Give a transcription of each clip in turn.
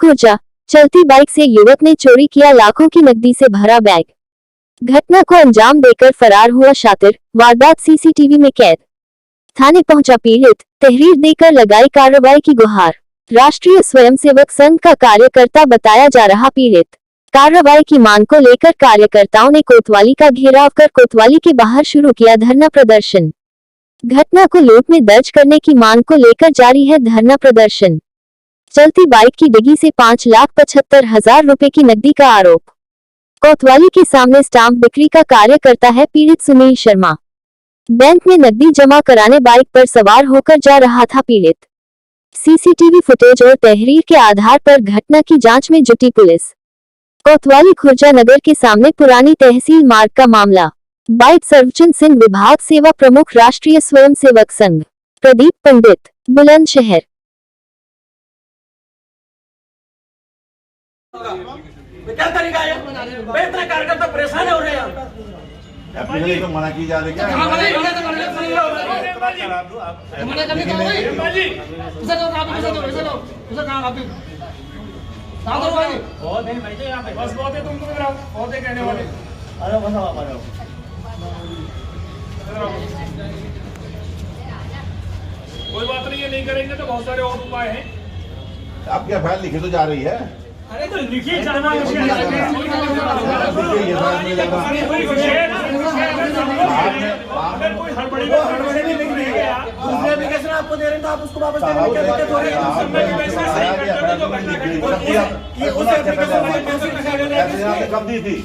खुर्जा, चलती बाइक से युवक ने चोरी किया लाखों की नकदी से भरा बैग। घटना को अंजाम देकर फरार हुआ शातिर, वारदात सीसीटीवी में कैद। थाने पहुंचा पीड़ित, तहरीर देकर लगाई कार्रवाई की गुहार। राष्ट्रीय स्वयंसेवक संघ का कार्यकर्ता बताया जा रहा पीड़ित। कार्रवाई की मांग को लेकर कार्यकर्ताओं ने कोतवाली का घेराव कर कोतवाली के बाहर शुरू किया धरना प्रदर्शन। घटना को लूट में दर्ज करने की मांग को लेकर जारी है धरना प्रदर्शन। चलती बाइक की डिग्गी से 5,75,000 रुपए की नकदी का आरोप। कोतवाली के सामने स्टाम्प बिक्री का कार्य करता है पीड़ित सुनील शर्मा। बैंक में नकदी जमा कराने बाइक पर सवार होकर जा रहा था पीड़ित। सीसीटीवी फुटेज और तहरीर के आधार पर घटना की जांच में जुटी पुलिस। कोतवाली खुर्जा नगर के सामने पुरानी तहसील मार्ग का मामला। बाइट सर्वजन सिंह, विभाग सेवा प्रमुख, राष्ट्रीय स्वयंसेवक संघ, प्रदीप पंडित, बुलंदशहर। क्या तरीका है? इतना कार्यकर्ता परेशान हो रहे हैं। तो मना की जा रही है क्या? कोई बात नहीं है, नहीं करेंगे तो बहुत सारे और उपाय हैं। आप क्या फाइल लिखी तो जा रही है? अरे तो लिखिए जाना है। कोई हड़बड़ी नहीं लिख देंगे। दूसरे एप्लीकेशन आपको दे रहे हैं तो आप उसको वापस दे देंगे। कब दी थी?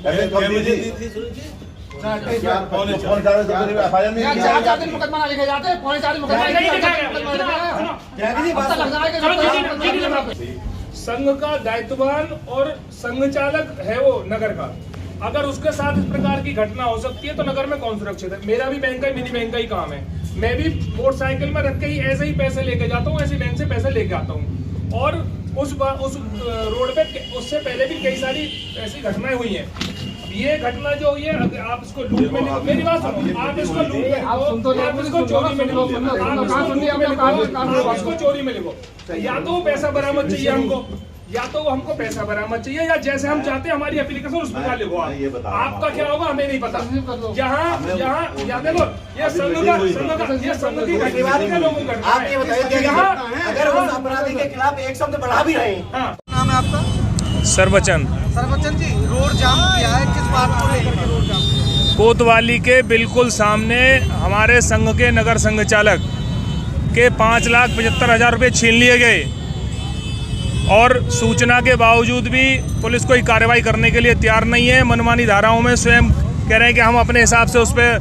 कब दी थी? मुकदमा लिखे जाते हैं। 4.5 मुकदमा। संघ का दायित्ववान और संघ चालक है वो नगर का। अगर उसके साथ इस प्रकार की घटना हो सकती है तो नगर में कौन सुरक्षित है? मेरा भी बैंक का मिनी बैंक का ही काम है। मैं भी मोटरसाइकिल में रख के ही ऐसे ही पैसे लेके जाता हूँ, ऐसे बैंक से पैसे लेके आता हूँ। और उस रोड पे उससे पहले भी कई सारी ऐसी घटनाएं हुई हैं। ये घटना जो हुई है, अगर आप इसको लूट में लिखो, मेरी बात सुनो, आप इसको लूट में लिखो, आप इसको चोरी में लिखो, आप इसको चोरी में लिखो। या तो पैसा बरामद चाहिए हमको, या तो हमको पैसा बरामद चाहिए, या जैसे हम चाहते हैं हमारी एप्लीकेशन उस पर लिखो। आपका क्या होगा हमें नहीं पता। यहाँ देखो, ये संघ की घटना के लोगों का। आप ये बताइए, अगर उस अपराधी के खिलाफ एक शब्द बढ़ा भी रहे हैं। नाम है आपका? सर्वचन जी, रोड जाम किया है, किस बात को लेकर रोड जाम? कोतवाली के बिल्कुल सामने हमारे संघ के नगर संघ चालक के 5,75,000 रुपये छीन लिए गए और सूचना के बावजूद भी पुलिस कोई कार्रवाई करने के लिए तैयार नहीं है। मनमानी धाराओं में स्वयं कह रहे हैं कि हम अपने हिसाब से उस पर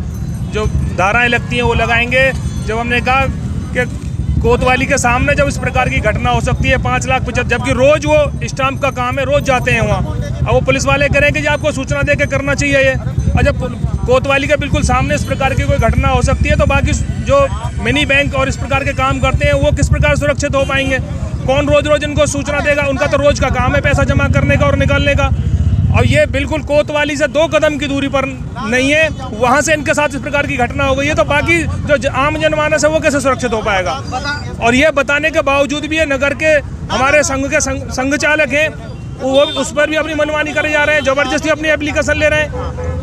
जो धाराएं लगती हैं वो लगाएंगे। जब हमने कहा कि कोतवाली के सामने जब इस प्रकार की घटना हो सकती है 5,75,000, जबकि रोज वो स्टाम्प का काम है, रोज जाते हैं वहाँ। अब वो पुलिस वाले कह रहे हैं कि आपको सूचना दे के करना चाहिए ये। और जब कोतवाली के बिल्कुल सामने इस प्रकार की कोई घटना हो सकती है तो बाकी जो मिनी बैंक और इस प्रकार के काम करते हैं वो किस प्रकार सुरक्षित हो पाएंगे? कौन रोज रोज इनको सूचना देगा? उनका तो रोज का काम है पैसा जमा करने का और निकालने का। और ये बिल्कुल कोतवाली से 2 कदम की दूरी पर नहीं है, वहाँ से इनके साथ इस प्रकार की घटना हो गई है तो बाकी जो आम जनमानस है वो कैसे सुरक्षित हो पाएगा? और ये बताने के बावजूद भी ये नगर के हमारे संघ के संघ चालक हैं, वो उस पर भी अपनी मनमानी करे जा रहे हैं, जबरदस्ती अपनी एप्लीकेशन ले रहे हैं।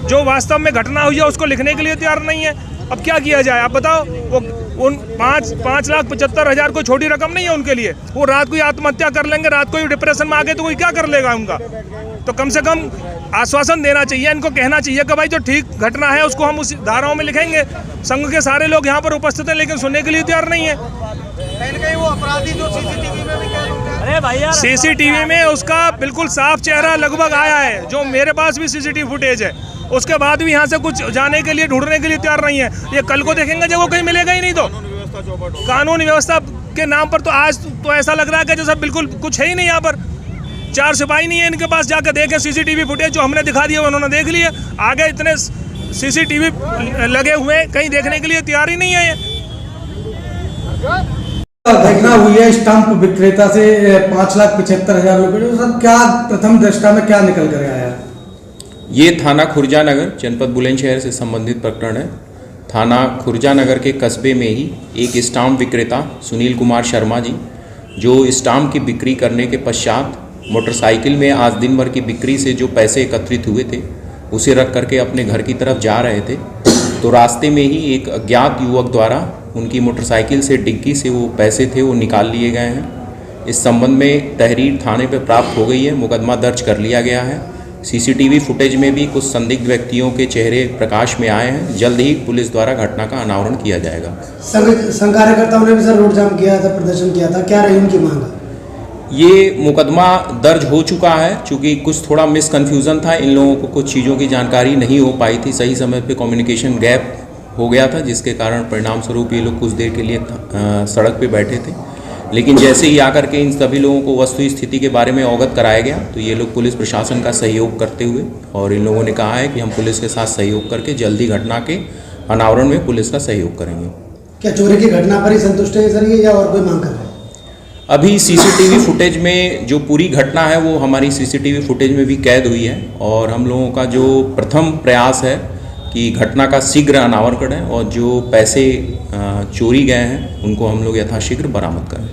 जो वास्तव में घटना हुई है उसको लिखने के लिए तैयार नहीं है। अब क्या किया जाए आप बताओ? वो उन 5,75,000 कोई छोटी रकम नहीं है उनके लिए। वो रात को ही आत्महत्या कर लेंगे, रात को ही डिप्रेशन में आ गए तो कोई क्या कर लेगा उनका? तो कम से कम आश्वासन देना चाहिए, इनको कहना चाहिए कि भाई जो ठीक घटना है उसको हम उस धाराओं में लिखेंगे। संघ के सारे लोग यहाँ पर उपस्थित हैं लेकिन सुनने के लिए तैयार नहीं है। कहीं वो अपराधी जो सीसीटीवी में भी सीसीटीवी में उसका बिल्कुल साफ चेहरा लगभग आया है, जो मेरे पास भी सीसीटीवी फुटेज है। उसके बाद भी यहाँ से कुछ जाने के लिए, ढूंढने के लिए तैयार नहीं है। ये कल को देखेंगे जब वो कहीं मिलेगा ही नहीं। तो कानून व्यवस्था के नाम पर तो आज तो ऐसा लग रहा है कि जैसा बिल्कुल कुछ है ही नहीं। यहाँ पर 4 सिपाही नहीं है इनके पास, जाकर देखे सीसीटीवी फुटेज जो हमने दिखा दिया उन्होंने देख लिए। आगे इतने सीसीटीवी लगे हुए कहीं देखने के लिए तैयार ही नहीं है। घटना हुई है स्टाम्प विक्रेता से 5,75,000 रुपये। सर क्या प्रथम दृष्टा में क्या निकल कर आया? ये थाना खुर्जा नगर जनपद बुलंदशहर से संबंधित प्रकरण है। थाना खुर्जा नगर के कस्बे में ही एक स्टाम्प विक्रेता सुनील कुमार शर्मा जी जो स्टाम्प की बिक्री करने के पश्चात मोटरसाइकिल में आज दिन भर की बिक्री से जो पैसे एकत्रित हुए थे उसे रख करके अपने घर की तरफ जा रहे थे, तो रास्ते में ही एक अज्ञात युवक द्वारा उनकी मोटरसाइकिल से डिग्गी से वो पैसे थे वो निकाल लिए गए हैं। इस संबंध में तहरीर थाने पर प्राप्त हो गई है, मुकदमा दर्ज कर लिया गया है। सीसीटीवी फुटेज में भी कुछ संदिग्ध व्यक्तियों के चेहरे प्रकाश में आए हैं। जल्द ही पुलिस द्वारा घटना का अनावरण किया जाएगा। संघ कार्यकर्ताओं ने भी सर रोड जाम किया था, प्रदर्शन किया था, क्या रही उनकी मांग? ये मुकदमा दर्ज हो चुका है, चूँकि कुछ थोड़ा मिसकन्फ्यूज़न था, इन लोगों को कुछ चीज़ों की जानकारी नहीं हो पाई थी, सही समय पे कम्युनिकेशन गैप हो गया था, जिसके कारण परिणाम स्वरूप ये लोग कुछ देर के लिए सड़क पे बैठे थे। लेकिन जैसे ही आकर के इन सभी लोगों को वस्तु स्थिति के बारे में अवगत कराया गया तो ये लोग पुलिस प्रशासन का सहयोग करते हुए, और इन लोगों ने कहा है कि हम पुलिस के साथ सहयोग करके जल्दी घटना के अनावरण में पुलिस का सहयोग करेंगे। क्या चोरी की घटना पर ही संतुष्ट है सर ये, या और कोई मांग कर रहे हैं? अभी सीसीटीवी फुटेज में जो पूरी घटना है वो हमारी सीसीटीवी फुटेज में भी कैद हुई है, और हम लोगों का जो प्रथम प्रयास है कि घटना का शीघ्र अनावरण करें और जो पैसे चोरी गए हैं उनको हम लोग यथाशीघ्र बरामद करें।